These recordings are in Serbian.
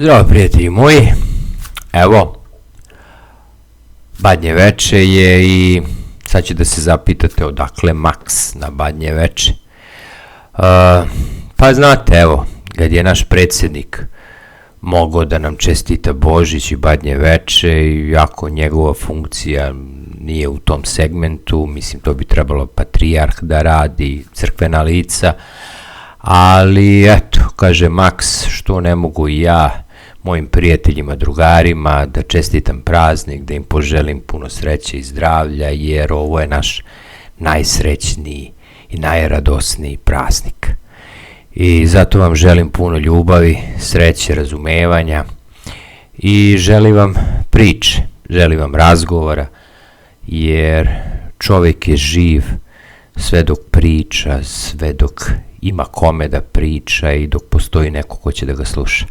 Zdravo prijatelji moji, evo, Badnje veče je i sad će da se zapitate odakle Maks na Badnje veče. Pa znate, evo, kad je naš predsjednik mogao da nam čestita Božić i Badnje veče, iako njegova funkcija nije u tom segmentu, mislim to bi trebalo patrijarh da radi, crkvena lica, ali eto, kaže Maks, što ne mogu i ja mojim prijateljima, drugarima da čestitam praznik, da im poželim puno sreće i zdravlja, jer ovo je naš najsrećniji i najradosniji praznik. I zato vam želim puno ljubavi, sreće, razumevanja i želim vam priče, želim vam razgovora, jer čovjek je živ sve dok priča, sve dok ima kome da priča i dok postoji neko ko će da ga sluša.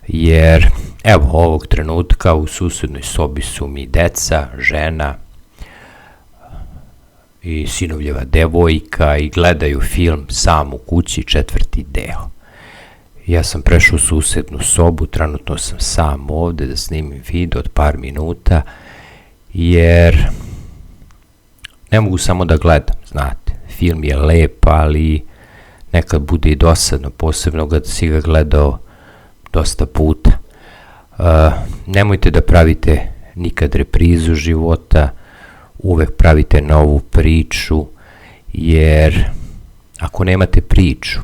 Jer evo ovog trenutka u susednoj sobi su mi deca, žena i sinovljeva devojka i gledaju film Sam u kući 4. deo. Ja sam prešao u susednu sobu, trenutno sam sam ovde da snimim video od par minuta, jer ne mogu samo da gledam, znate, film je lep, ali nekad bude i dosadno, posebno kad si ga gledao dosta puta. Nemojte da pravite nikad reprizu života, uvek pravite novu priču, jer ako nemate priču,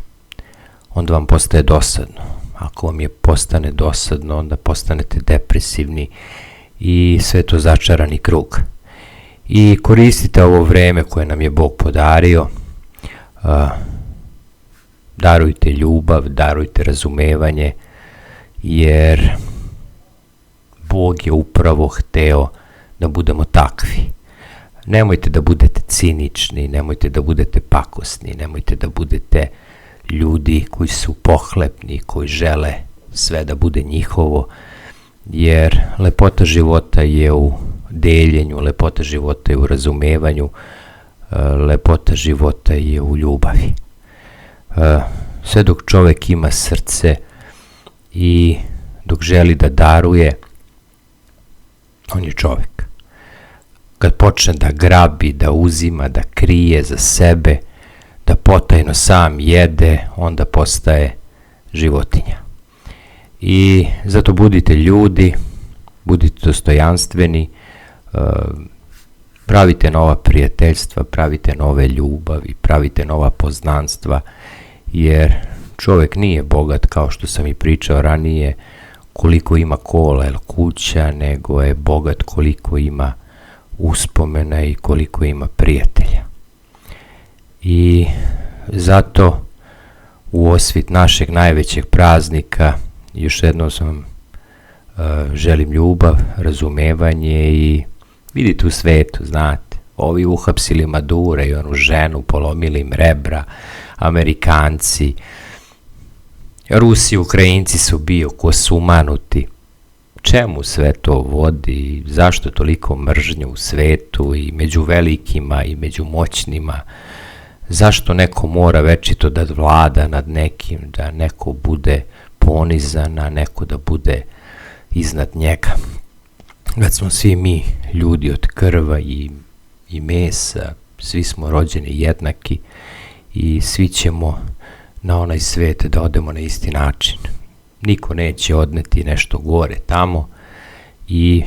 onda vam postaje dosadno. Ako vam je postane dosadno, onda postanete depresivni i sve to začarani krug. I koristite ovo vreme koje nam je Bog podario, darujte ljubav, darujte razumevanje, jer Bog je upravo hteo da budemo takvi. Nemojte da budete cinični, nemojte da budete pakosni, nemojte da budete ljudi koji su pohlepni, koji žele sve da bude njihovo, jer lepota života je u deljenju, lepota života je u razumevanju, lepota života je u ljubavi. Sve dok čovjek ima srce i dok želi da daruje, on je čovjek. Kad počne da grabi, da uzima, da krije za sebe, da potajno sam jede, onda postaje životinja. I zato budite ljudi, budite dostojanstveni, pravite nova prijateljstva, pravite nove ljubavi, pravite nova poznanstva, jer čovjek nije bogat, kao što sam i pričao ranije, koliko ima kola ili kuća, nego je bogat koliko ima uspomena i koliko ima prijatelja. I zato u osvit našeg najvećeg praznika još jednom vam želim ljubav, razumevanje i vidite u svetu, znate, ovi uhapsili Madura i onu ženu, polomili im rebra, Amerikanci, Rusi, Ukrajinci su bio ko sumanuti. Čemu sve to vodi? Zašto toliko mržnje u svetu i među velikima i među moćnima? Zašto neko mora večito da vlada nad nekim, da neko bude ponizan, a neko da bude iznad njega? Kad smo svi mi ljudi od krva i mesa, svi smo rođeni jednaki i svi ćemo na onaj svet da odemo na isti način. Niko neće odneti nešto gore tamo i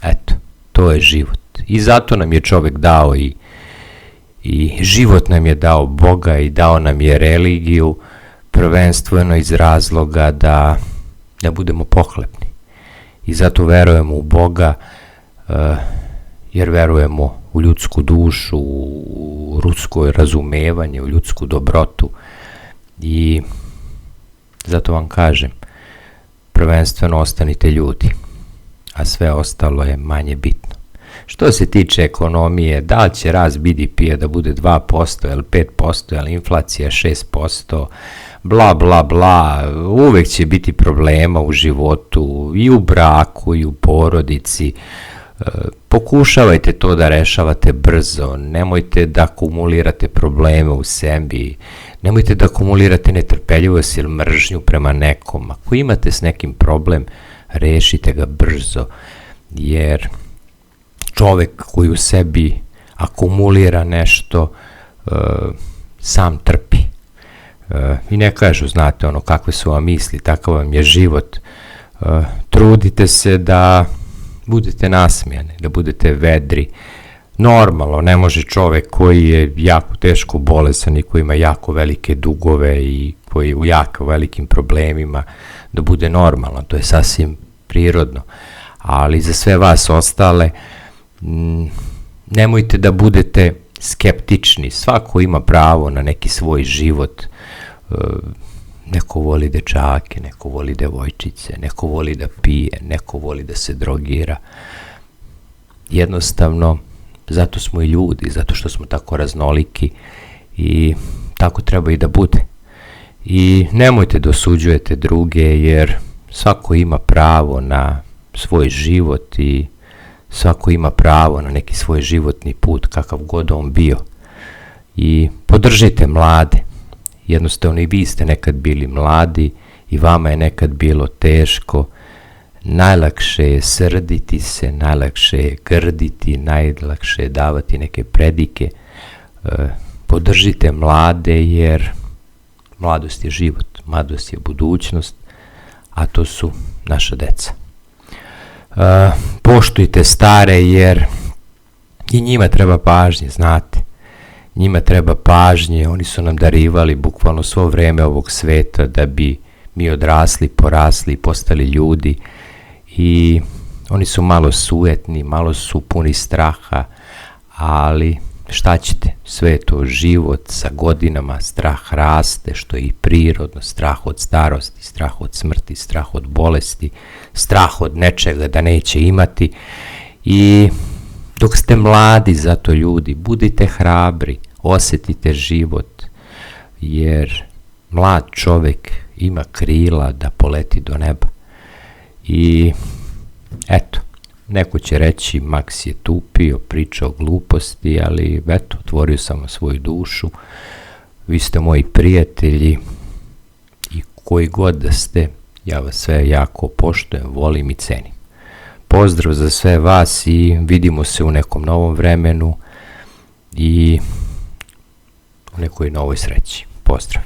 eto, to je život. I zato nam je čovjek dao i život nam je dao Boga i dao nam je religiju, prvenstveno iz razloga da budemo pohlepni. I zato verujemo u Boga, jer verujemo u ljudsku dušu, u ljudsko razumevanje, u ljudsku dobrotu. I zato vam kažem, prvenstveno ostanite ljudi, a sve ostalo je manje bitno. Što se tiče ekonomije, da li će rast BDP-a da bude 2% ili 5% ili inflacija 6%, bla bla bla, uvek će biti problema u životu i u braku i u porodici. Pokušavajte to da rešavate brzo, nemojte da akumulirate probleme u sebi, Nemojte da akumulirate netrpeljivost ili mržnju prema nekom. Ako imate s nekim problem, rešite ga brzo, jer čovek koji u sebi akumulira nešto, sam trpi. I ne kažu, znate, kakve su vam misli, takav vam je život. Trudite se da budete nasmijani, da budete vedri. Normalno, ne može čovek koji je jako teško bolesan i koji ima jako velike dugove i koji je u jako velikim problemima da bude normalno, to je sasvim prirodno. Ali za sve vas ostale, nemojte da budete skeptični, svako ima pravo na neki svoj život. Neko voli dečake, neko voli devojčice, neko voli da pije, neko voli da se drogira. Jednostavno, zato smo i ljudi, zato što smo tako raznoliki i tako treba i da bude. I nemojte da osuđujete druge, jer svako ima pravo na svoj život i svako ima pravo na neki svoj životni put, kakav god on bio. I podržite mlade. Jednostavno i vi ste nekad bili mladi i vama je nekad bilo teško. Najlakše je srditi se, najlakše je grditi, najlakše je davati neke predike. Podržite mlade, jer mladost je život, mladost je budućnost, a to su naša deca. Poštujte stare, jer i njima treba pažnje, znate. Njima treba pažnje, oni su nam darivali bukvalno svo vreme ovog sveta da bi mi odrasli, porasli i postali ljudi. I oni su malo sujetni, malo su puni straha, ali šta ćete, sve je to život, sa godinama strah raste, što je i prirodno, strah od starosti, strah od smrti, strah od bolesti, strah od nečega da neće imati. I dok ste mladi, zato ljudi, budite hrabri, osjetite život, jer mlad čovjek ima krila da poleti do neba. I eto, neko će reći Maks je tupio, pričao gluposti, ali eto, otvorio sam svoju dušu. Vi ste moji prijatelji i koji god da ste, ja vas sve jako poštujem, volim i cenim. Pozdrav za sve vas i vidimo se u nekom novom vremenu i u nekoj novoj sreći. Pozdrav.